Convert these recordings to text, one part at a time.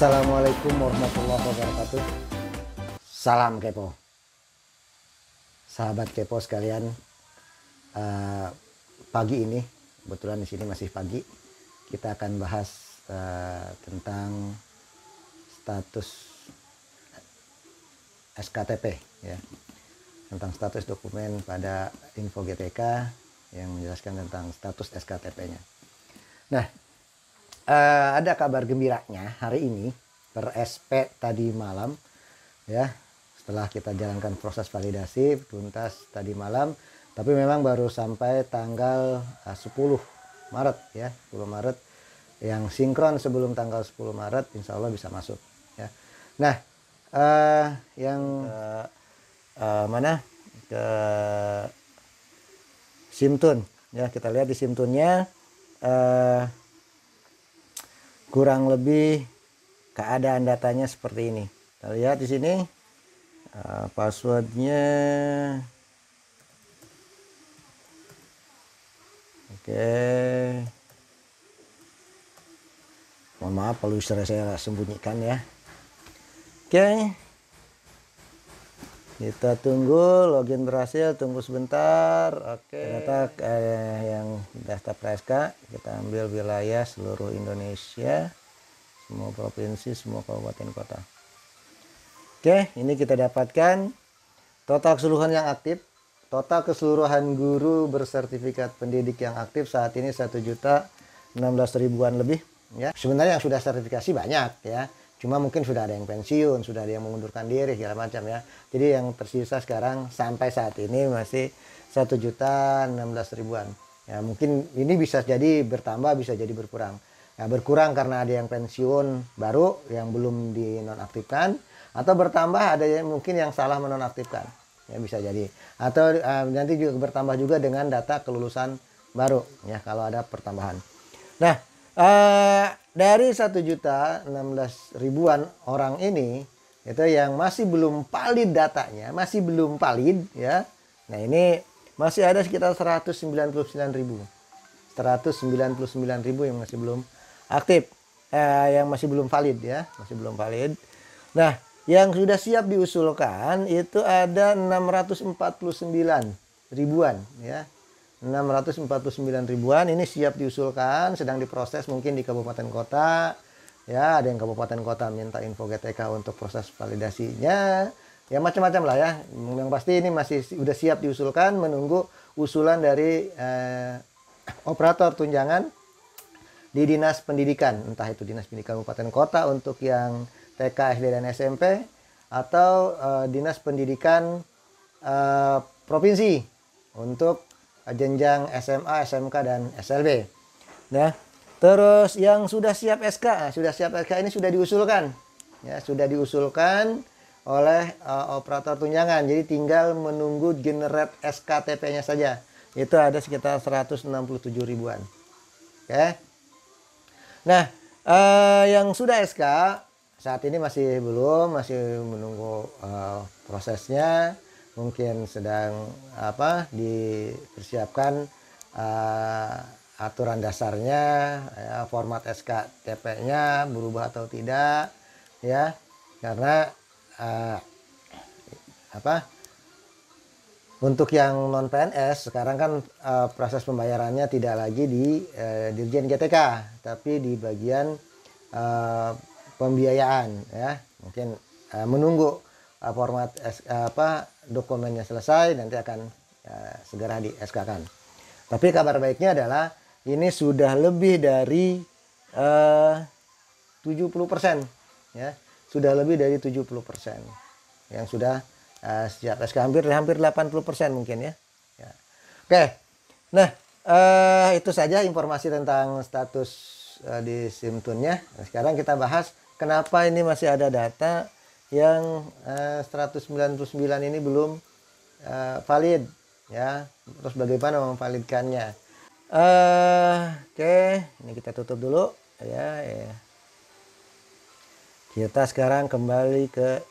Assalamualaikum warahmatullahi wabarakatuh. Salam kepo, sahabat kepo sekalian. Pagi ini, kebetulan di sini masih pagi, kita akan bahas tentang status SKTP, ya, tentang status dokumen pada Info GTK yang menjelaskan tentang status SKTP-nya. Nah, ada kabar gembiranya hari ini per SP tadi malam, ya, setelah kita jalankan proses validasi tuntas tadi malam, tapi memang baru sampai tanggal 10 Maret, ya, 10 Maret yang sinkron sebelum tanggal 10 Maret insya Allah bisa masuk, ya. Nah, yang mana ke Simtun, ya, kita lihat di Simtunnya kurang lebih keadaan datanya seperti ini. Kita lihat di sini passwordnya. Oke. Mohon maaf kalau saya sembunyikan, ya. Oke. Kita tunggu login berhasil, tunggu sebentar. Oke. Ternyata yang daftar PSK, kita ambil wilayah seluruh Indonesia, semua provinsi, semua kabupaten kota. Oke, ini kita dapatkan total keseluruhan yang aktif. Total keseluruhan guru bersertifikat pendidik yang aktif saat ini 1.016.000-an lebih, ya. Sebenarnya yang sudah sertifikasi banyak, ya. Cuma mungkin sudah ada yang pensiun, sudah ada yang mengundurkan diri segala macam, ya. Jadi yang tersisa sekarang sampai saat ini masih 1.016.000-an. Ya, mungkin ini bisa jadi bertambah, bisa jadi berkurang. Ya, berkurang karena ada yang pensiun baru yang belum dinonaktifkan, atau bertambah ada yang mungkin yang salah menonaktifkan. Ya, bisa jadi. Atau nanti juga bertambah juga dengan data kelulusan baru, ya, kalau ada pertambahan. Nah, dari 1.016.000-an orang ini itu yang masih belum valid datanya, masih belum valid, ya. Nah, ini masih ada sekitar 199.000 yang masih belum aktif, yang masih belum valid, ya, masih belum valid. Nah, yang sudah siap diusulkan itu ada 649.000-an, ya. 649.000-an ini siap diusulkan, sedang diproses mungkin di kabupaten kota, ya. Ada yang kabupaten kota minta Info GTK untuk proses validasinya, ya, macam-macam lah, ya. Yang pasti ini masih udah siap diusulkan, menunggu usulan dari operator tunjangan di Dinas Pendidikan, entah itu Dinas Pendidikan Kabupaten Kota untuk yang TK, SD, dan SMP, atau Dinas Pendidikan Provinsi untuk jenjang SMA, SMK, dan SLB. Nah, terus yang sudah siap SK, ini sudah diusulkan, ya, sudah diusulkan oleh operator tunjangan. Jadi tinggal menunggu generate SKTP-nya saja. Itu ada sekitar 167.000-an. Oke. Nah, yang sudah SK saat ini masih belum, masih menunggu prosesnya. Mungkin sedang dipersiapkan aturan dasarnya, ya, format SKTP-nya berubah atau tidak, ya, karena untuk yang non PNS sekarang kan proses pembayarannya tidak lagi di Dirjen GTK, tapi di bagian pembiayaan, ya. Mungkin menunggu format dokumennya selesai, nanti akan segera di SK-kan. Tapi kabar baiknya adalah ini sudah lebih dari 70%, ya. Sudah lebih dari 70% yang sudah siap SK, hampir 80% mungkin, ya. Ya. Oke. Nah, itu saja informasi tentang status di Simtunnya. Nah, sekarang kita bahas kenapa ini masih ada data yang 199 ini belum valid, ya. Terus bagaimana memvalidkannya? Oke, ini kita tutup dulu, ya. Kita sekarang kembali ke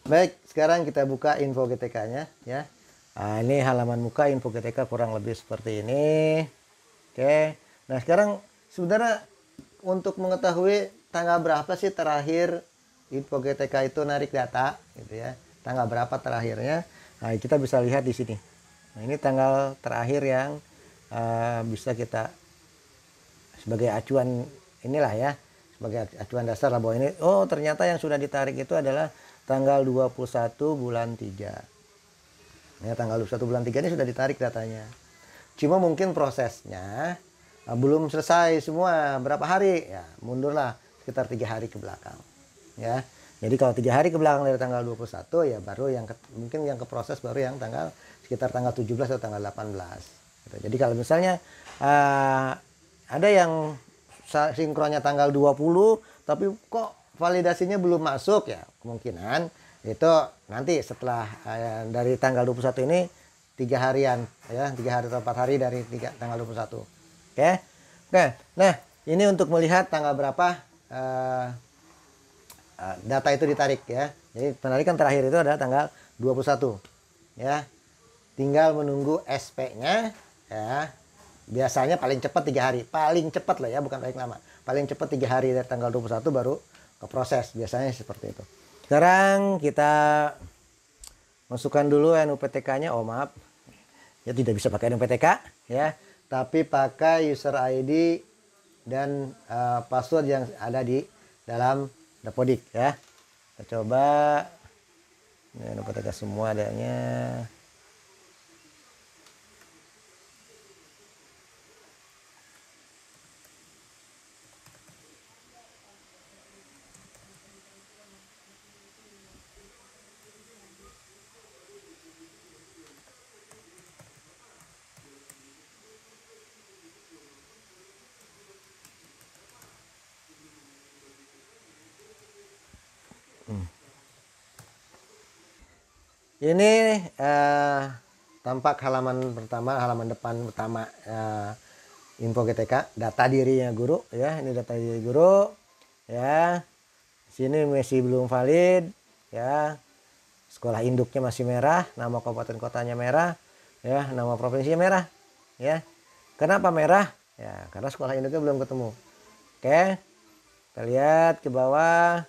baik, sekarang kita buka Info GTK-nya, ya. Nah, ini halaman muka Info GTK kurang lebih seperti ini. Oke. Nah, sekarang sebenarnya untuk mengetahui tanggal berapa sih terakhir Info GTK itu narik data gitu ya. Tanggal berapa terakhirnya? Nah, kita bisa lihat di sini. Nah, ini tanggal terakhir yang bisa kita sebagai acuan inilah ya, sebagai acuan dasar lah bahwa ini oh ternyata yang sudah ditarik itu adalah tanggal 21 bulan 3. Ya, tanggal 21 bulan 3 ini sudah ditarik datanya. Cuma mungkin prosesnya belum selesai semua, berapa hari? Ya, mundurlah sekitar 3 hari ke belakang. Ya. Jadi kalau 3 hari ke belakang dari tanggal 21 ya baru yang mungkin yang ke proses baru yang tanggal sekitar tanggal 17 atau tanggal 18. Gitu. Jadi kalau misalnya ada yang sinkronnya tanggal 20 tapi kok validasinya belum masuk, ya kemungkinan itu nanti setelah dari tanggal 21 ini 3 harian ya, 3 hari atau 4 hari dari tanggal 21. Oke. Nah, ini untuk melihat tanggal berapa data itu ditarik ya. Jadi penarikan terakhir itu adalah tanggal 21 ya. Tinggal menunggu SP-nya ya. Biasanya paling cepat 3 hari. Paling cepat lah ya, bukan paling lama. Paling cepat 3 hari dari tanggal 21 baru ke proses. Biasanya seperti itu. Sekarang kita masukkan dulu NUPTK-nya. Oh maaf. Ya tidak bisa pakai NUPTK ya. Tapi pakai user ID dan password yang ada di dalam Dapodik ya. Kita coba. Ini NUPTK semua adanya. Ini tampak halaman pertama, halaman depan pertama Info GTK, data dirinya guru ya. Ini data diri guru ya. Sini masih belum valid ya. Sekolah induknya masih merah, nama kabupaten kotanya merah ya, nama provinsinya merah ya. Kenapa merah? Ya, karena sekolah induknya belum ketemu. Oke. Kita lihat ke bawah.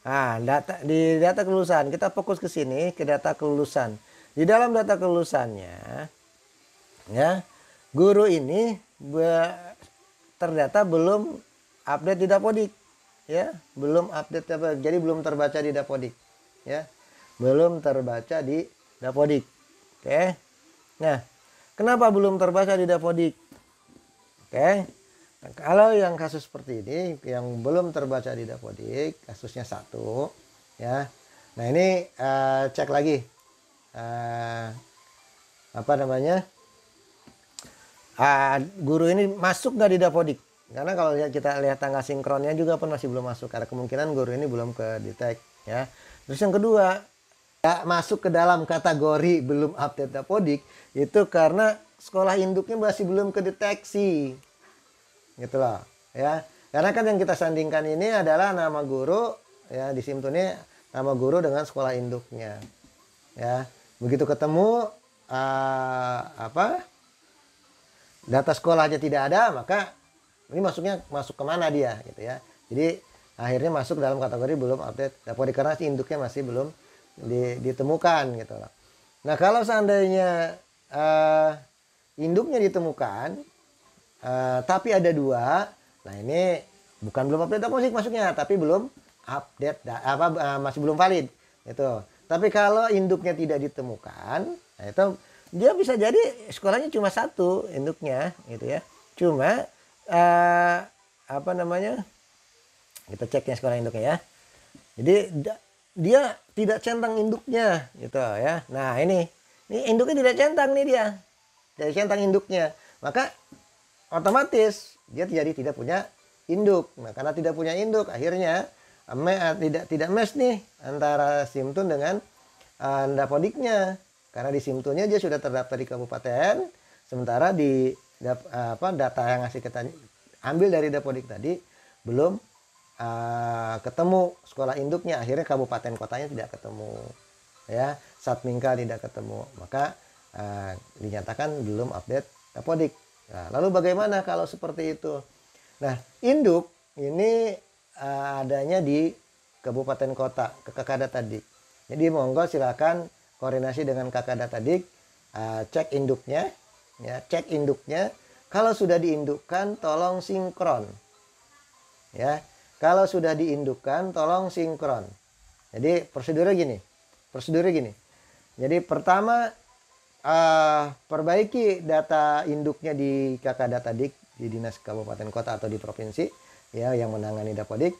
Nah, di data kelulusan kita fokus ke sini, ke data kelulusan. Di dalam data kelulusannya, ya, guru ini terdata belum update di Dapodik, ya, belum update jadi belum terbaca di Dapodik, ya, belum terbaca di Dapodik. Oke, nah, kenapa belum terbaca di Dapodik? Oke. Nah, kalau yang kasus seperti ini yang belum terbaca di Dapodik, kasusnya 1 ya. Nah, ini cek lagi apa namanya? Guru ini masuk nggak di Dapodik? Karena kalau kita lihat tanggal sinkronnya juga pun masih belum masuk. Karena kemungkinan guru ini belum ke detect ya. Terus yang kedua, masuk ke dalam kategori belum update Dapodik itu karena sekolah induknya masih belum kedeteksi. Gitu loh ya, karena kan yang kita sandingkan ini adalah nama guru ya, di SIM ini nama guru dengan sekolah induknya ya. Begitu ketemu data sekolah aja tidak ada, maka ini masuk kemana dia gitu ya. Jadi akhirnya masuk dalam kategori belum update Dapodik karena si induknya masih belum ditemukan gitu loh. Nah, kalau seandainya induknya ditemukan tapi ada 2, nah ini bukan belum update Dapodik masuknya, tapi belum update masih belum valid itu. Tapi kalau induknya tidak ditemukan, nah itu dia bisa jadi sekolahnya cuma 1 induknya gitu ya. Cuma apa namanya, kita ceknya sekolah induknya ya. Jadi dia tidak centang induknya gitu ya. Nah ini induknya tidak centang nih, dia tidak centang induknya, maka otomatis dia tidak punya induk. Nah, karena tidak punya induk, akhirnya tidak match nih antara SIMTUN dengan Dapodiknya. Karena di SIMTUNnya dia sudah terdaftar di kabupaten, sementara di data yang kita ambil dari Dapodik tadi belum ketemu sekolah induknya. Akhirnya kabupaten kotanya tidak ketemu ya, Satmingka tidak ketemu, maka dinyatakan belum update Dapodik. Nah, lalu bagaimana kalau seperti itu? Nah, induk ini adanya di kabupaten kota ke Kakak Data Dik. Jadi monggo silakan koordinasi dengan Kakak Data Dik, cek induknya, ya, cek induknya. Kalau sudah diindukkan, tolong sinkron, ya. Kalau sudah diindukkan, tolong sinkron. Jadi prosedurnya gini. Jadi pertama perbaiki data induknya di Kakak Data Dik di dinas kabupaten kota atau di provinsi, ya, yang menangani Dapodik.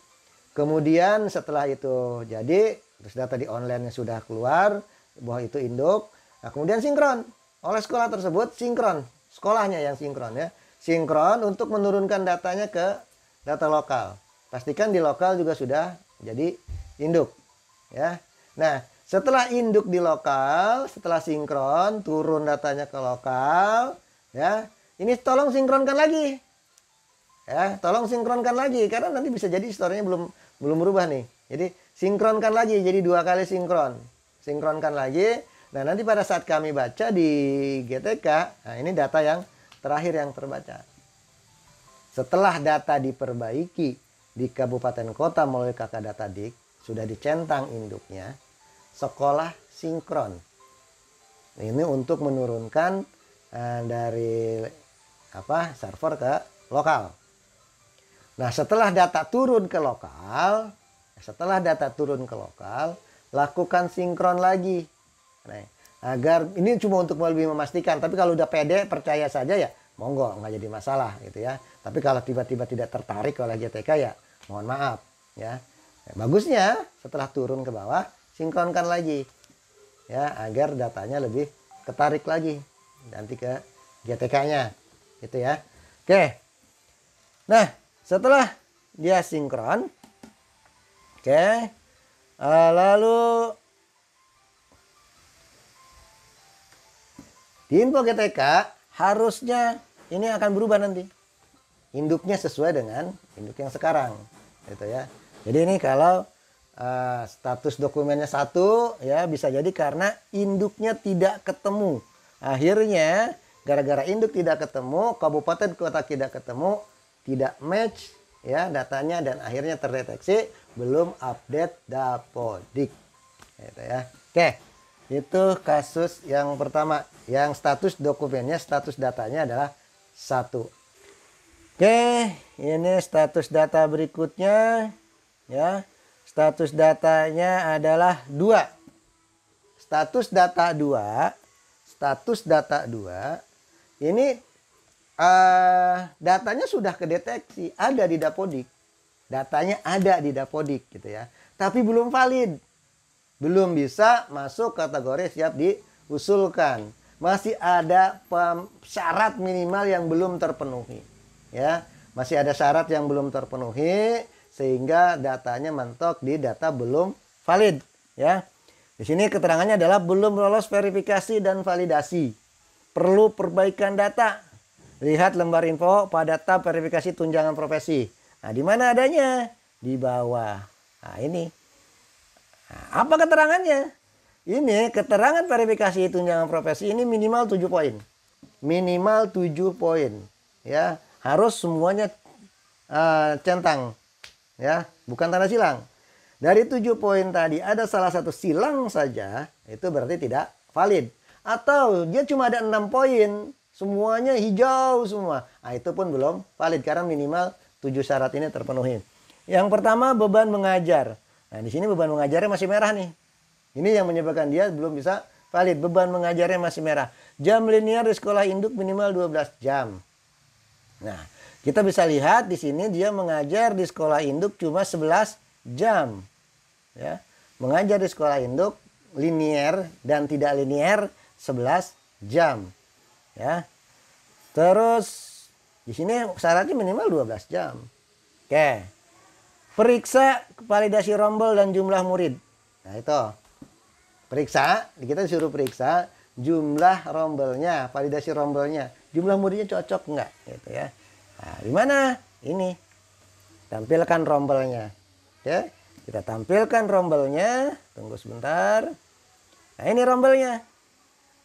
Kemudian setelah itu jadi, terus data di online sudah keluar bahwa itu induk. Nah, kemudian sinkron oleh sekolah tersebut, sinkron sekolahnya yang sinkron, ya, sinkron untuk menurunkan datanya ke data lokal. Pastikan di lokal juga sudah jadi induk, ya. Nah, setelah induk di lokal, setelah sinkron turun datanya ke lokal, ya, ini tolong sinkronkan lagi. Ya, tolong sinkronkan lagi karena nanti bisa jadi historinya belum berubah nih. Jadi sinkronkan lagi, jadi 2 kali sinkron. Sinkronkan lagi. Nah, nanti pada saat kami baca di GTK, nah ini data yang terakhir yang terbaca. Setelah data diperbaiki di kabupaten kota melalui Kakak Data Dik, sudah dicentang induknya, sekolah sinkron. Ini untuk menurunkan dari server ke lokal. Nah, setelah data turun ke lokal, lakukan sinkron lagi. Nah, agar ini cuma untuk lebih memastikan. Tapi kalau udah pede, percaya saja ya, monggo, nggak jadi masalah gitu ya. Tapi kalau tiba-tiba tidak tertarik oleh GTK ya, mohon maaf ya. Bagusnya setelah turun ke bawah, sinkronkan lagi ya, agar datanya lebih ketarik lagi nanti ke GTK-nya, gitu ya. Oke. Nah, setelah dia sinkron, oke, lalu di info GTK harusnya ini akan berubah nanti. Induknya sesuai dengan induk yang sekarang, gitu ya. Jadi ini kalau status dokumennya 1, ya, bisa jadi karena induknya tidak ketemu. Akhirnya gara-gara induk tidak ketemu, kabupaten kota tidak ketemu, tidak match ya datanya, dan akhirnya terdeteksi belum update Dapodik, gitu ya. Oke, itu kasus yang pertama, yang status dokumennya, status datanya adalah 1. Oke, ini status data berikutnya, ya. Status datanya adalah 2. Status data 2 ini datanya sudah kedeteksi, ada di Dapodik. Datanya ada di Dapodik, gitu ya. Tapi belum valid. Belum bisa masuk kategori siap diusulkan. Masih ada syarat minimal yang belum terpenuhi, ya. Masih ada syarat yang belum terpenuhi sehingga datanya mentok di data belum valid, ya. Di sini keterangannya adalah belum lolos verifikasi dan validasi. Perlu perbaikan data. Lihat lembar info pada tab verifikasi tunjangan profesi. Nah, di mana adanya? Di bawah. Nah, ini. Nah, apa keterangannya? Ini keterangan verifikasi tunjangan profesi ini minimal 7 poin. Minimal 7 poin. Ya, harus semuanya centang. Ya, bukan tanda silang. Dari 7 poin tadi ada salah satu silang saja, itu berarti tidak valid. Atau dia cuma ada 6 poin. Semuanya hijau semua. Nah, itu pun belum valid karena minimal 7 syarat ini terpenuhi. Yang pertama, beban mengajar. Nah, di sini beban mengajarnya masih merah nih. Ini yang menyebabkan dia belum bisa valid. Beban mengajarnya masih merah. Jam linear di sekolah induk minimal 12 jam. Nah, kita bisa lihat di sini dia mengajar di sekolah induk cuma 11 jam. Ya. Mengajar di sekolah induk linear dan tidak linear 11 jam. Ya. Terus di sini syaratnya minimal 12 jam. Oke. Periksa validasi rombel dan jumlah murid. Nah, itu. Periksa, kita disuruh periksa jumlah rombelnya, validasi rombelnya. Jumlah muridnya cocok enggak, gitu ya. Nah, di mana? Ini. Tampilkan rombelnya. Oke. Kita tampilkan rombelnya. Tunggu sebentar. Nah, ini rombelnya.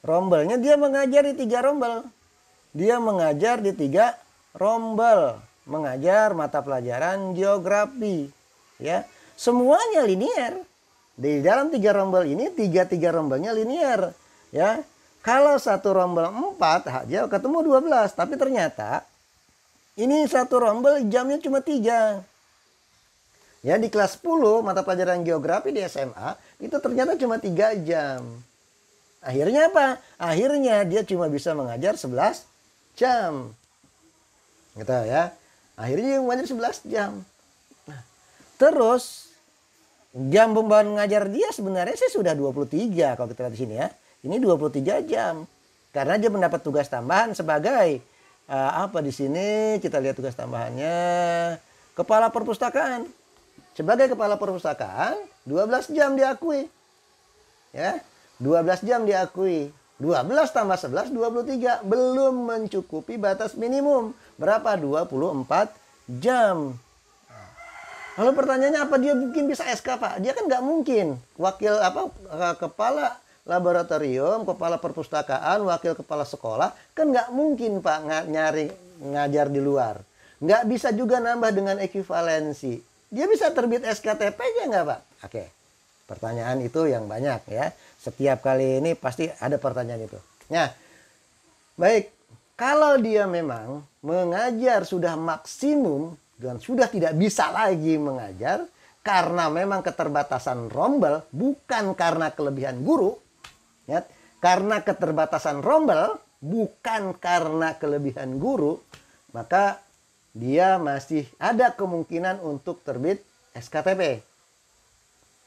Rombelnya dia mengajar di 3 rombel. Dia mengajar di 3 rombel. Mengajar mata pelajaran geografi. ya. Semuanya linear. Di dalam 3 rombel ini, tiga rombelnya linear, ya. Kalau satu rombel 4 aja ketemu 12, tapi ternyata ini satu rombel jamnya cuma 3. Ya, di kelas 10 mata pelajaran geografi di SMA itu ternyata cuma 3 jam. Akhirnya apa? Akhirnya dia cuma bisa mengajar 11 jam. Gitu ya. Akhirnya dia mengajar 11 jam. Nah, terus jam pembawaan mengajar dia sebenarnya sih sudah 23 kalau kita lihat di sini ya. Ini 23 jam. Karena dia mendapat tugas tambahan sebagai apa di sini kita lihat tugas tambahannya, kepala perpustakaan. Sebagai kepala perpustakaan 12 jam diakui. Ya. 12 jam diakui. 12 tambah 11 23 belum mencukupi batas minimum. Berapa? 24 jam. Lalu pertanyaannya apa dia mungkin bisa SK, Pak? Dia kan nggak mungkin. Wakil kepala laboratorium, kepala perpustakaan, wakil kepala sekolah kan nggak mungkin, Pak, ngajar di luar. Nggak bisa juga nambah dengan ekuivalensi. Dia bisa terbit SKTP-nya nggak, Pak? Oke. Pertanyaan itu yang banyak ya. Setiap kali ini pasti ada pertanyaan itu. Nah, baik. Kalau dia memang mengajar sudah maksimum dan sudah tidak bisa lagi mengajar karena memang keterbatasan rombel, bukan karena kelebihan guru. Ya, karena keterbatasan rombel, bukan karena kelebihan guru, maka dia masih ada kemungkinan untuk terbit SKTP.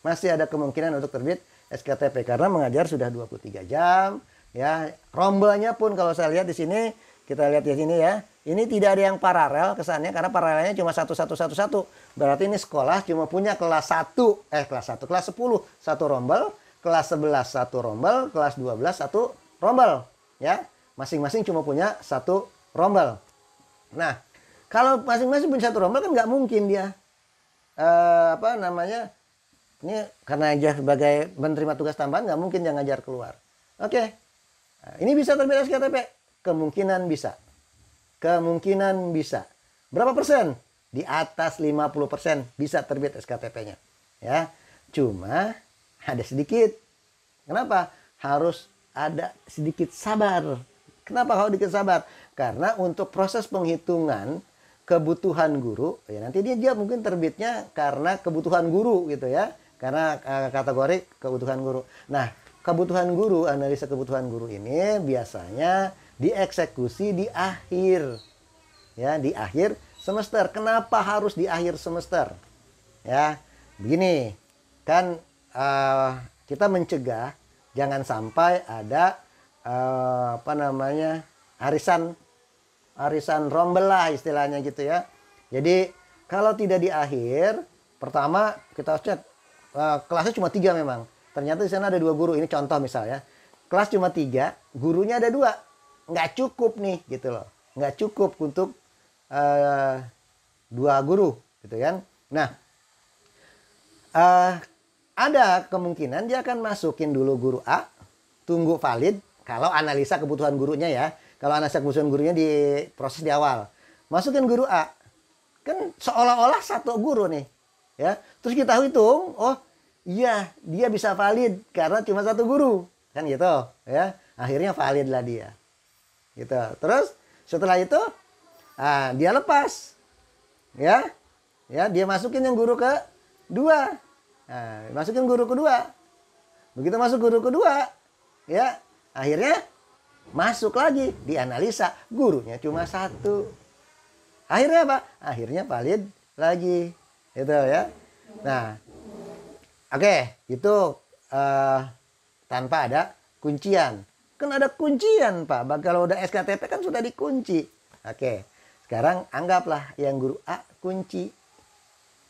Masih ada kemungkinan untuk terbit SKTP karena mengajar sudah 23 jam, ya. Rombelnya pun kalau saya lihat di sini, kita lihat di sini ya. Ini tidak ada yang paralel kesannya karena paralelnya cuma 1. Berarti ini sekolah cuma punya kelas 10 satu rombel, kelas 11 satu rombel, kelas 12 satu rombel, ya. Masing-masing cuma punya satu rombel. Nah, kalau masing-masing punya satu rombel kan nggak mungkin dia ini karena dia sebagai menerima tugas tambahan nggak mungkin dia ngajar keluar. Oke. Nah, ini bisa terbit SKTP? Kemungkinan bisa. Kemungkinan bisa. Berapa persen? Di atas 50% bisa terbit SKTP-nya. Ya. Cuma ada sedikit. Kenapa? Harus ada sedikit sabar. Kenapa harus sedikit sabar? Karena untuk proses penghitungan kebutuhan guru, ya nanti dia mungkin terbitnya karena kebutuhan guru gitu ya. Karena kategori kebutuhan guru. Nah, kebutuhan guru, analisa kebutuhan guru ini biasanya dieksekusi di akhir. Ya, di akhir semester. Kenapa harus di akhir semester? Ya, begini. Kan kita mencegah jangan sampai ada arisan rombel lah istilahnya gitu ya. Jadi, kalau tidak di akhir, pertama kita harus cek kelasnya cuma 3 memang. Ternyata di sana ada 2 guru. Ini contoh misalnya. Kelas cuma 3, gurunya ada 2. Nggak cukup nih gitu loh. Nggak cukup untuk 2 guru gitu kan. Nah, ada kemungkinan dia akan masukin dulu guru A, tunggu valid kalau analisa kebutuhan gurunya ya. Kalau analisa kebutuhan gurunya di proses di awal. Masukin guru A. Kan seolah-olah satu guru nih. Ya, terus kita hitung, oh iya dia bisa valid karena cuma satu guru, kan gitu, ya. Akhirnya valid lah dia, gitu. Terus setelah itu, dia lepas, ya, dia masukin yang guru kedua, masukin guru kedua, begitu masuk guru kedua, ya, akhirnya masuk lagi dianalisa gurunya cuma 1, akhirnya apa? Akhirnya valid lagi. Itu ya. Nah, oke, itu tanpa ada kuncian. Kan ada kuncian, Pak. Kalau udah SKTP kan sudah dikunci. Oke. Sekarang anggaplah yang guru A kunci.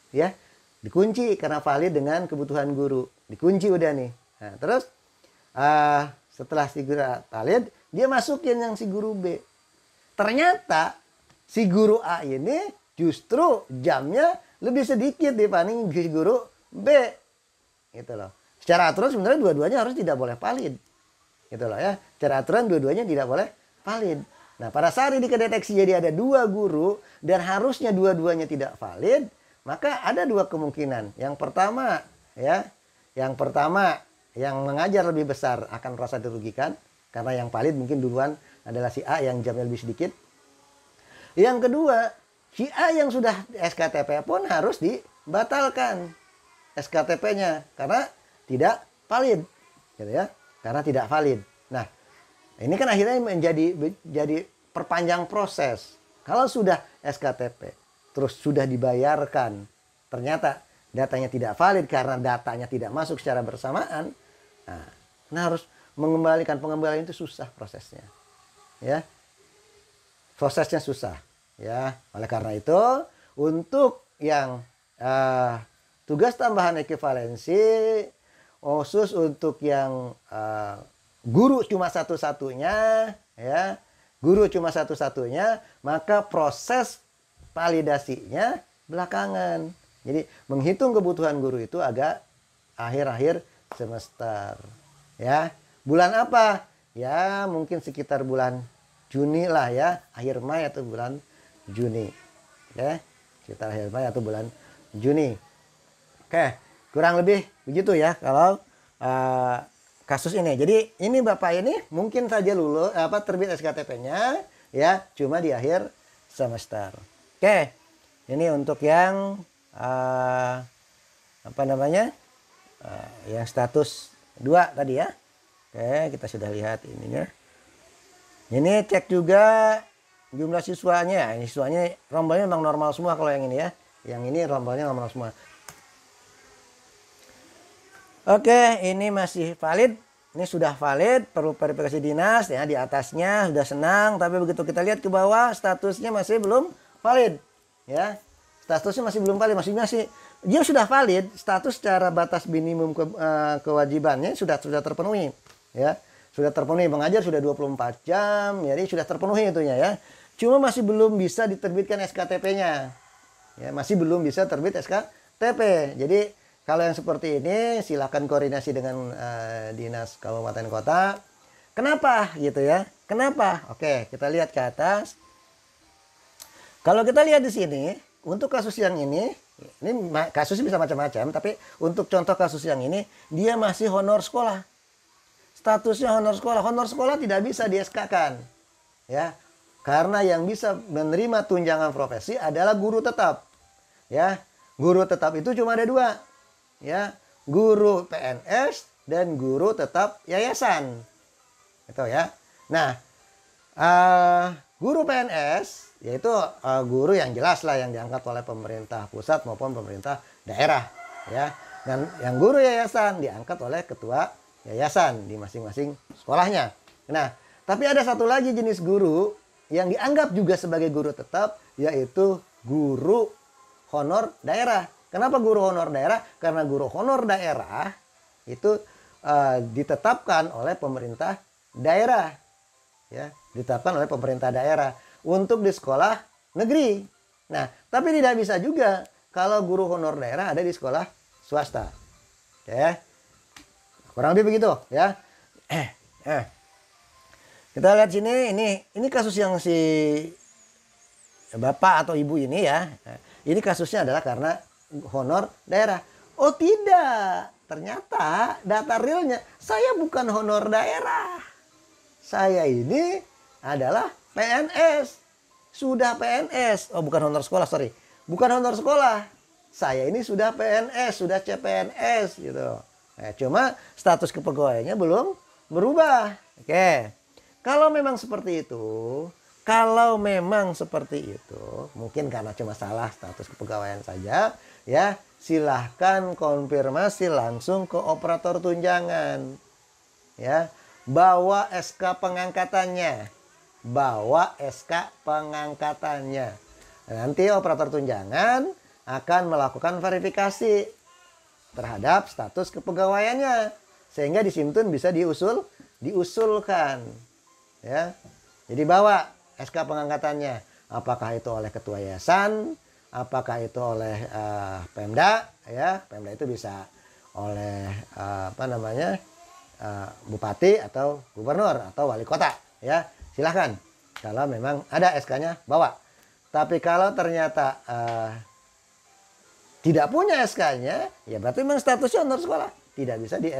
Ya. Dikunci karena valid dengan kebutuhan guru. Dikunci udah nih. Nah, terus setelah si guru A valid, dia masukin yang si guru B. Ternyata si guru A ini justru jamnya lebih sedikit dibanding guru B, gitu loh. Secara aturan sebenarnya dua-duanya harus tidak boleh valid, gitu loh ya. Secara aturan dua-duanya tidak boleh valid. Nah, pada saat ini kedeteksi jadi ada 2 guru dan harusnya dua-duanya tidak valid, maka ada dua kemungkinan. Yang pertama, ya, yang mengajar lebih besar akan merasa dirugikan karena yang valid mungkin duluan adalah si A yang jamnya lebih sedikit. Yang kedua, si A yang sudah SKTP pun harus dibatalkan SKTP-nya karena tidak valid, gitu ya, karena tidak valid. Nah, ini kan akhirnya jadi perpanjang proses. Kalau sudah SKTP, terus sudah dibayarkan, ternyata datanya tidak valid karena datanya tidak masuk secara bersamaan, nah harus pengembalian itu susah prosesnya, ya, prosesnya susah, ya. Oleh karena itu, untuk yang tugas tambahan ekivalensi, khusus untuk yang guru cuma satu-satunya, ya, guru cuma satu-satunya, maka proses validasinya belakangan. Jadi menghitung kebutuhan guru itu agak akhir-akhir semester, ya. Bulan apa? Ya mungkin sekitar bulan Juni lah, ya, akhir Mei atau bulan Juni, ya, sekitar akhir Mei atau bulan Juni. Oke, kurang lebih begitu ya kalau kasus ini. Jadi ini Bapak ini mungkin saja lulus terbit SKTP-nya, ya, cuma di akhir semester. Oke, ini untuk yang yang status 2 tadi, ya. Oke, kita sudah lihat ininya. Ini cek juga jumlah siswanya. Ini siswanya rombolnya memang normal semua kalau yang ini, ya. Yang ini rombolnya normal semua. Oke, ini masih valid. Ini sudah valid, perlu verifikasi dinas, ya, di atasnya sudah senang, tapi begitu kita lihat ke bawah statusnya masih belum valid, ya. Statusnya masih belum valid, masih dia sudah valid, status secara batas minimum kewajibannya sudah terpenuhi, ya. Sudah terpenuhi, mengajar sudah 24 jam, jadi sudah terpenuhi itunya, ya. Cuma masih belum bisa diterbitkan SKTP-nya. Ya, masih belum bisa terbit SKTP. Jadi kalau yang seperti ini silakan koordinasi dengan dinas kabupaten kota. Kenapa gitu, ya? Kenapa? Oke, kita lihat ke atas. Kalau kita lihat di sini, untuk kasus yang ini kasusnya bisa macam-macam, tapi untuk contoh kasus yang ini dia masih honor sekolah. Statusnya honor sekolah. Honor sekolah tidak bisa di SK-kan. Ya. Karena yang bisa menerima tunjangan profesi adalah guru tetap. Ya. Guru tetap itu cuma ada 2. Ya, guru PNS dan guru tetap yayasan, gitu, ya. Nah, guru PNS yaitu guru yang jelas lah yang diangkat oleh pemerintah pusat maupun pemerintah daerah, ya. Dan yang guru yayasan diangkat oleh ketua yayasan di masing-masing sekolahnya. Nah, tapi ada satu lagi jenis guru yang dianggap juga sebagai guru tetap, yaitu guru honor daerah. Kenapa guru honor daerah? Karena guru honor daerah itu ditetapkan oleh pemerintah daerah, ya, ditetapkan oleh pemerintah daerah untuk di sekolah negeri. Nah, tapi tidak bisa juga kalau guru honor daerah ada di sekolah swasta, ya. Kurang lebih begitu, ya. Kita lihat sini, ini kasus yang si bapak atau ibu ini, ya. Ini kasusnya adalah karena honor daerah. Oh tidak, ternyata data realnya saya bukan honor daerah. Saya ini adalah PNS. Sudah PNS. Oh bukan honor sekolah, sorry. Bukan honor sekolah. Saya ini sudah PNS, sudah CPNS gitu. Nah, cuma status kepegawaiannya belum berubah. Oke. Kalau memang seperti itu, mungkin karena cuma salah status kepegawaian saja, ya, silahkan konfirmasi langsung ke operator tunjangan, ya. Bawa SK pengangkatannya, nanti operator tunjangan akan melakukan verifikasi terhadap status kepegawaiannya sehingga di Simtun bisa diusulkan, ya. Jadi bawa SK pengangkatannya, apakah itu oleh ketua yayasan, apakah itu oleh Pemda, ya. Pemda itu bisa oleh bupati atau gubernur atau wali kota, ya. Silahkan kalau memang ada SK-nya bawa. Tapi kalau ternyata tidak punya SK-nya, ya berarti memang statusnya honor sekolah, tidak bisa di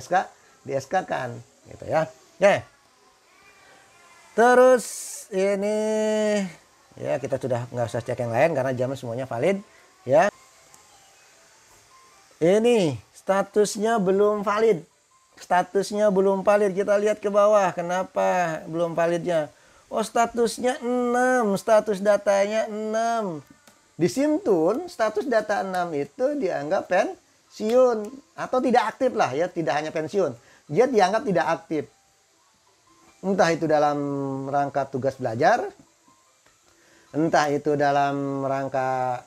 SK-kan gitu ya. Oke. Terus ini ya kita sudah nggak usah cek yang lain karena jamnya semuanya valid ya. Ini statusnya belum valid. Statusnya belum valid. Kita lihat ke bawah. Kenapa belum validnya? Oh, statusnya 6. Status datanya 6. Di Simtun, status data 6 itu dianggap pensiun. Atau tidak aktif lah ya. Tidak hanya pensiun. Dia dianggap tidak aktif. Entah itu dalam rangka tugas belajar. Entah itu dalam rangka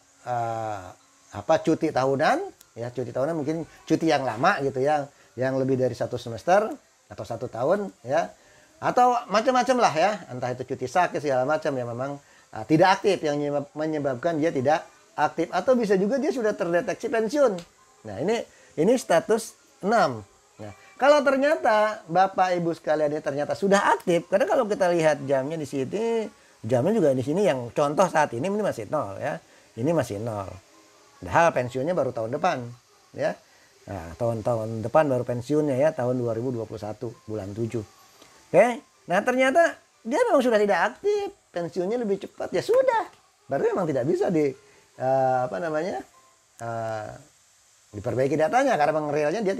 cuti tahunan. Ya, cuti tahunan mungkin cuti yang lama gitu ya, yang lebih dari 1 semester atau 1 tahun ya, atau macam-macam lah ya, entah itu cuti sakit segala macam yang memang tidak aktif yang menyebabkan dia tidak aktif, atau bisa juga dia sudah terdeteksi pensiun. Nah ini status 6. Nah kalau ternyata Bapak Ibu sekalian ini ternyata sudah aktif, karena kalau kita lihat jamnya di sini, jamnya juga di sini yang contoh saat ini masih 0 ya, ini masih 0. Padahal pensiunnya baru tahun depan ya. Nah, tahun depan baru pensiunnya ya, tahun 2021 bulan 7. Oke. Nah, ternyata dia memang sudah tidak aktif, pensiunnya lebih cepat. Ya sudah. Berarti memang tidak bisa diperbaiki datanya karena memang realnya dia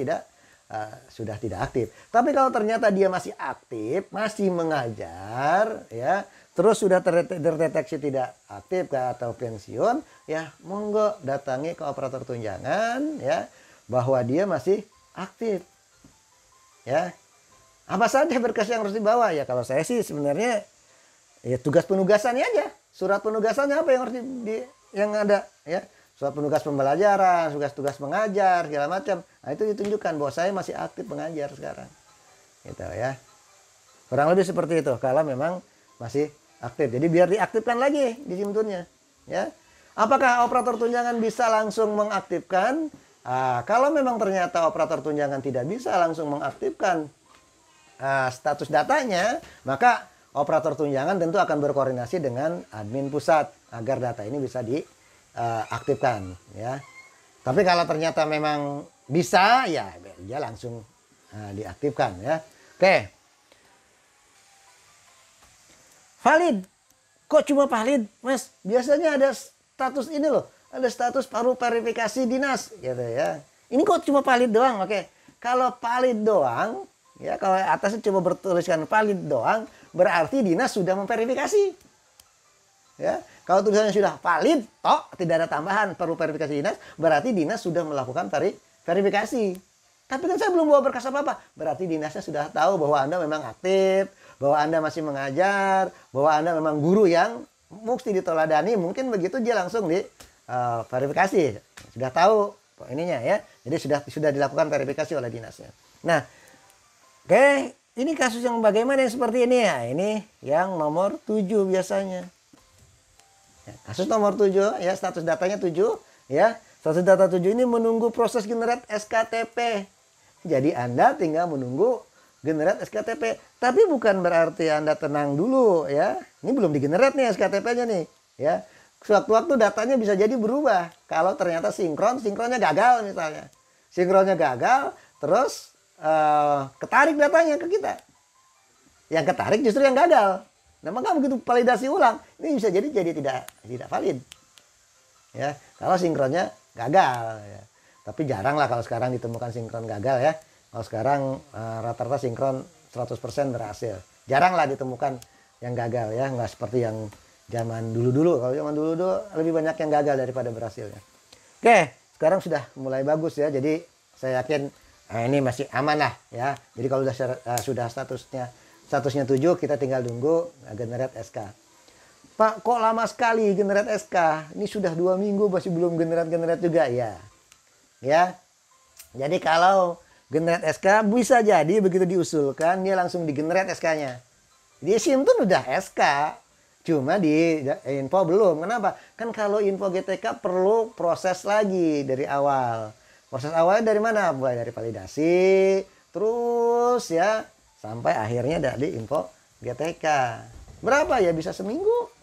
sudah tidak aktif. Tapi kalau ternyata dia masih aktif, masih mengajar ya, terus sudah terdeteksi tidak aktif atau pensiun, ya monggo datangi ke operator tunjangan ya, bahwa dia masih aktif. Ya. Apa saja berkas yang harus dibawa? Ya kalau saya sih sebenarnya ya tugas penugasannya aja. Surat penugasannya apa yang harus yang ada ya? Surat penugas pembelajaran, tugas-tugas mengajar, segala macam. Nah, itu ditunjukkan bahwa saya masih aktif mengajar sekarang. Gitu ya. Kurang lebih seperti itu kalau memang masih aktif. Jadi biar diaktifkan lagi di Simtunnya ya. Apakah operator tunjangan bisa langsung mengaktifkan? Kalau memang ternyata operator tunjangan tidak bisa langsung mengaktifkan status datanya, maka operator tunjangan tentu akan berkoordinasi dengan admin pusat agar data ini bisa diaktifkan ya. Tapi kalau ternyata memang bisa, ya dia langsung diaktifkan ya. Oke. Valid. Kok cuma valid, Mas? Biasanya ada status ini loh. Ada status baru verifikasi dinas gitu ya. Ini kok cuma valid doang? Oke. Kalau valid doang, ya kalau atasnya coba bertuliskan valid doang, berarti dinas sudah memverifikasi. Ya. Kalau tulisannya sudah valid, toh tidak ada tambahan perlu verifikasi dinas, berarti dinas sudah melakukan verifikasi. Tapi kan saya belum bawa berkas apa-apa. Berarti dinasnya sudah tahu bahwa Anda memang aktif, bahwa Anda masih mengajar, bahwa Anda memang guru yang mesti diteladani. Mungkin begitu dia langsung verifikasi. Sudah tahu ininya ya. Jadi sudah dilakukan verifikasi oleh dinasnya. Nah, oke, ini kasus yang bagaimana yang seperti ini ya. Ini yang nomor 7 biasanya. Ya, kasus nomor 7 ya, status datanya 7 ya. Status data 7 ini menunggu proses generate SKTP. Jadi Anda tinggal menunggu generate SKTP. Tapi bukan berarti Anda tenang dulu ya. Ini belum digenerate nih SKTP-nya nih ya. Sewaktu-waktu datanya bisa jadi berubah. Kalau ternyata sinkronnya gagal misalnya. Sinkronnya gagal, terus ketarik datanya ke kita. Yang ketarik justru yang gagal. Nah, maka begitu validasi ulang, ini bisa jadi tidak valid. Ya, kalau sinkronnya gagal ya. Tapi jarang lah kalau sekarang ditemukan sinkron gagal ya. Kalau sekarang rata-rata sinkron 100% berhasil. Jarang lah ditemukan yang gagal ya, nggak seperti yang zaman dulu-dulu. Kalau zaman dulu-dulu lebih banyak yang gagal daripada berhasilnya. Oke, sekarang sudah mulai bagus ya. Jadi saya yakin ini masih aman lah ya. Jadi kalau sudah statusnya 7, kita tinggal tunggu generate SK. Pak, kok lama sekali generate SK? Ini sudah 2 minggu masih belum generate juga ya. Ya. Jadi kalau generate SK bisa jadi begitu diusulkan dia langsung digenerate SK-nya. Di Simtun udah SK, cuma di info belum. Kenapa? Kan kalau info GTK perlu proses lagi dari awal. Proses awalnya dari mana? Mulai dari validasi, terus ya sampai akhirnya dari info GTK. Berapa ya? Bisa seminggu.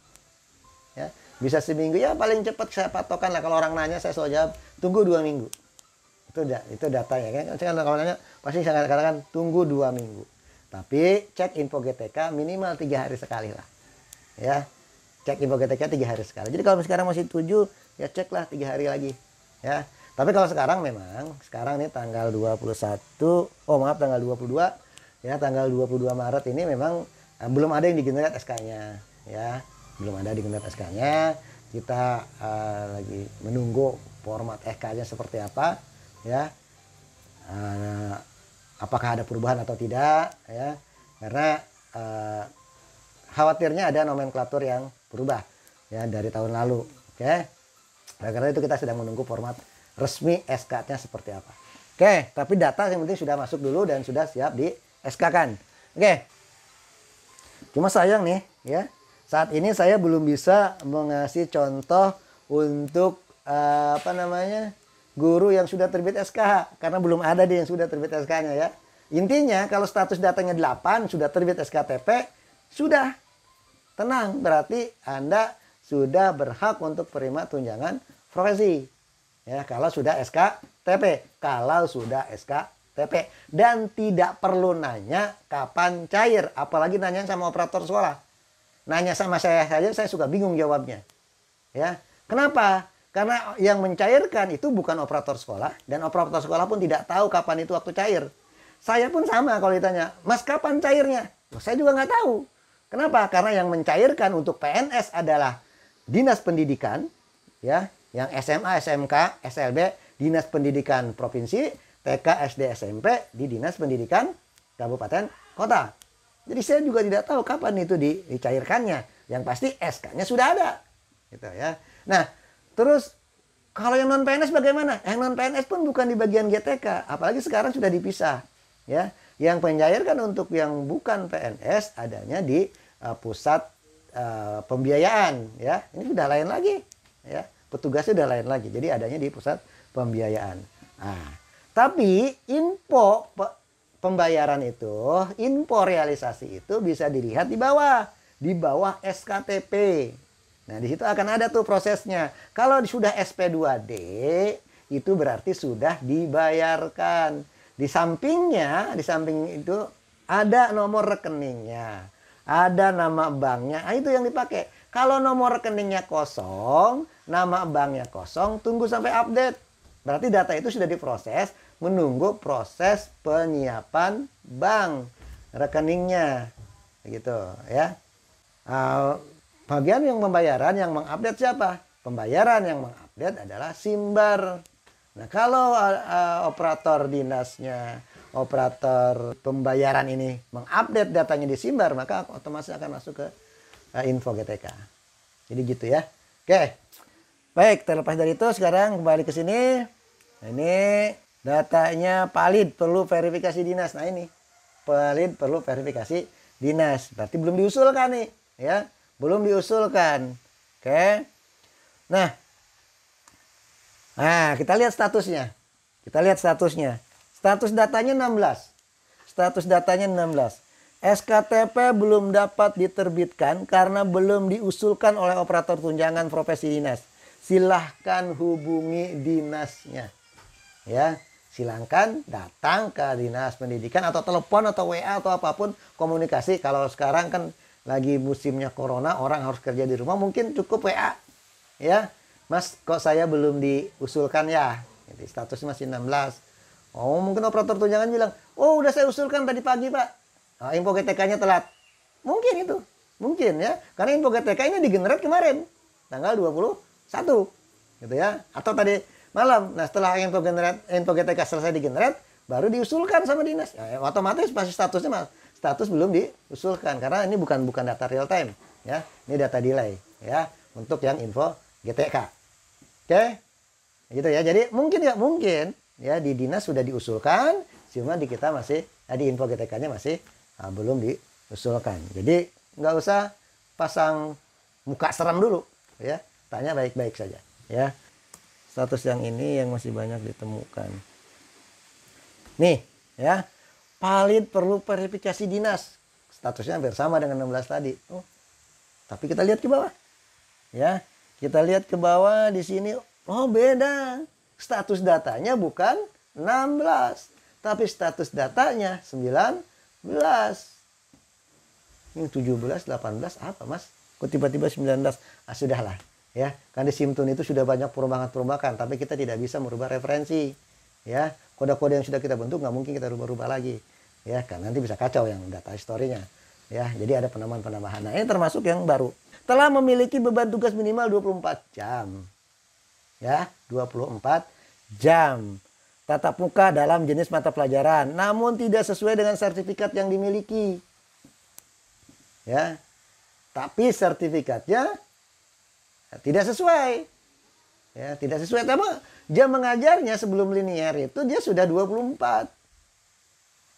Ya, bisa seminggu, ya paling cepat saya patokan lah. Kalau orang nanya saya selalu jawab tunggu 2 minggu. Itu datanya kan. Kalau nanya pasti saya katakan tunggu 2 minggu. Tapi cek info GTK minimal 3 hari sekali lah. Ya, cek info GTK 3 hari sekali. Jadi kalau sekarang masih 7, ya ceklah 3 hari lagi. Ya. Tapi kalau sekarang memang, sekarang nih tanggal 21, tanggal 22, ya tanggal 22 Maret ini memang belum ada yang digenerate SK-nya, ya. Belum ada digenerate SK-nya. Kita lagi menunggu format SK-nya seperti apa, ya. Apakah ada perubahan atau tidak, ya. Karena khawatirnya ada nomenklatur yang berubah, ya, dari tahun lalu, oke. Nah, karena itu kita sedang menunggu format resmi SK-nya seperti apa. Oke, tapi data yang penting sudah masuk dulu dan sudah siap di SK-kan. Oke. Cuma sayang nih, ya. Saat ini saya belum bisa mengasih contoh untuk guru yang sudah terbit SK, karena belum ada yang sudah terbit SK-nya, ya. Intinya kalau status datanya 8 sudah terbit SKTP, sudah tenang, berarti Anda sudah berhak untuk terima tunjangan profesi. Ya, kalau sudah SKTP, dan tidak perlu nanya kapan cair, apalagi nanya sama operator sekolah. Nanya sama saya saja saya suka bingung jawabnya. Ya, kenapa? Karena yang mencairkan itu bukan operator sekolah, dan operator sekolah pun tidak tahu kapan itu waktu cair. Saya pun sama kalau ditanya, Mas kapan cairnya? Saya juga nggak tahu. Kenapa? Karena yang mencairkan untuk PNS adalah Dinas Pendidikan, ya, yang SMA, SMK, SLB, Dinas Pendidikan Provinsi, TK, SD, SMP di Dinas Pendidikan Kabupaten Kota. Jadi saya juga tidak tahu kapan itu dicairkannya. Yang pasti SK-nya sudah ada. Gitu ya. Nah, terus kalau yang non PNS bagaimana? Yang non PNS pun bukan di bagian GTK, apalagi sekarang sudah dipisah. Ya, yang mencairkan untuk yang bukan PNS adanya di pusat pembiayaan. Ya, ini sudah lain lagi. Ya. Petugasnya udah lain lagi. Jadi adanya di pusat pembiayaan. Nah, tapi info pembayaran itu, info realisasi itu bisa dilihat di bawah SKTP. Nah, di situ akan ada tuh prosesnya. Kalau sudah SP2D, itu berarti sudah dibayarkan. Di samping itu ada nomor rekeningnya, ada nama banknya. Nah, itu yang dipakai. Kalau nomor rekeningnya kosong, nama banknya kosong, tunggu sampai update. Berarti data itu sudah diproses, menunggu proses penyiapan bank rekeningnya. Begitu, ya. Bagian yang pembayaran yang mengupdate siapa? Pembayaran yang mengupdate adalah Simbar. Nah, kalau operator dinasnya, operator pembayaran ini mengupdate datanya di Simbar, maka otomatis akan masuk ke info GTK. Jadi gitu ya. Oke. Baik, terlepas dari itu sekarang kembali ke sini. Ini datanya valid, perlu verifikasi dinas. Nah, ini valid perlu verifikasi dinas. Berarti belum diusulkan nih, ya. Belum diusulkan. Oke. Nah, kita lihat statusnya. Status datanya 16. Status datanya 16. SKTP belum dapat diterbitkan karena belum diusulkan oleh operator tunjangan profesi dinas. Silahkan hubungi dinasnya. Ya, silahkan datang ke Dinas Pendidikan atau telepon atau WA atau apapun komunikasi. Kalau sekarang kan lagi musimnya corona, orang harus kerja di rumah, mungkin cukup WA. Ya, Mas, kok saya belum diusulkan ya? Jadi statusnya masih 16. Oh, mungkin operator tunjangan bilang, oh udah saya usulkan tadi pagi, Pak. Nah, info GTK-nya telat. Mungkin itu. Mungkin ya. Karena info GTK ini digenerate kemarin. Tanggal 21. Gitu ya. Atau tadi malam. Nah, setelah info GTK selesai digenerate, baru diusulkan sama dinas. Ya, otomatis masih status belum diusulkan. Karena ini bukan data real time. Ya. Ini data delay. Ya. Untuk yang info GTK. Oke. Gitu ya. Jadi mungkin ya di dinas sudah diusulkan. Cuma di kita masih, di info GTK-nya masih belum diusulkan. Jadi nggak usah pasang muka seram dulu, ya. Tanya baik-baik saja, ya. Status yang ini yang masih banyak ditemukan. Nih, ya. Valid perlu verifikasi dinas. Statusnya hampir sama dengan 16 tadi. Oh, tapi kita lihat ke bawah. Ya, kita lihat ke bawah di sini. Oh, beda. Status datanya bukan 16, tapi status datanya 19. Ini 17, 18 apa, Mas? Kok tiba-tiba 19? Ah, sudahlah. Ya, karena di SIM Tune itu sudah banyak perubahan-perubahan, tapi kita tidak bisa merubah referensi. Ya, kode-kode yang sudah kita bentuk nggak mungkin kita rubah-rubah lagi. Ya, karena nanti bisa kacau yang data historinya. Ya, jadi ada penambahan-penambahan. Nah, ini termasuk yang baru. Telah memiliki beban tugas minimal 24 jam. Ya, 24 jam. Tatap muka dalam jenis mata pelajaran, namun tidak sesuai dengan sertifikat yang dimiliki. Ya, tapi sertifikatnya tidak sesuai. Ya, tidak sesuai. Tapi jam mengajarnya sebelum linear itu dia sudah 24.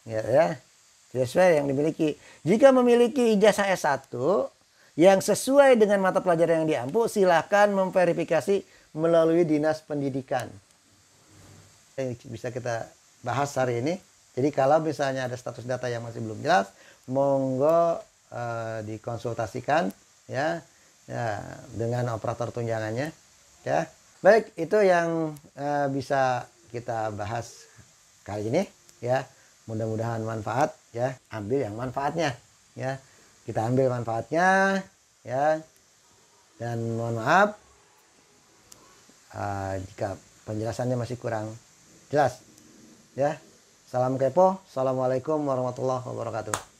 Ya, tidak sesuai yang dimiliki. Jika memiliki ijazah S1 yang sesuai dengan mata pelajaran yang diampu, silahkan memverifikasi melalui Dinas Pendidikan. Ini bisa kita bahas hari ini. Jadi kalau misalnya ada status data yang masih belum jelas, monggo dikonsultasikan ya dengan operator tunjangannya ya. Baik, itu yang bisa kita bahas kali ini ya. Mudah-mudahan manfaat ya. Ambil yang manfaatnya ya. Kita ambil manfaatnya ya. Dan mohon maaf jika penjelasannya masih kurang jelas ya. Salam kepo. Assalamualaikum warahmatullahi wabarakatuh.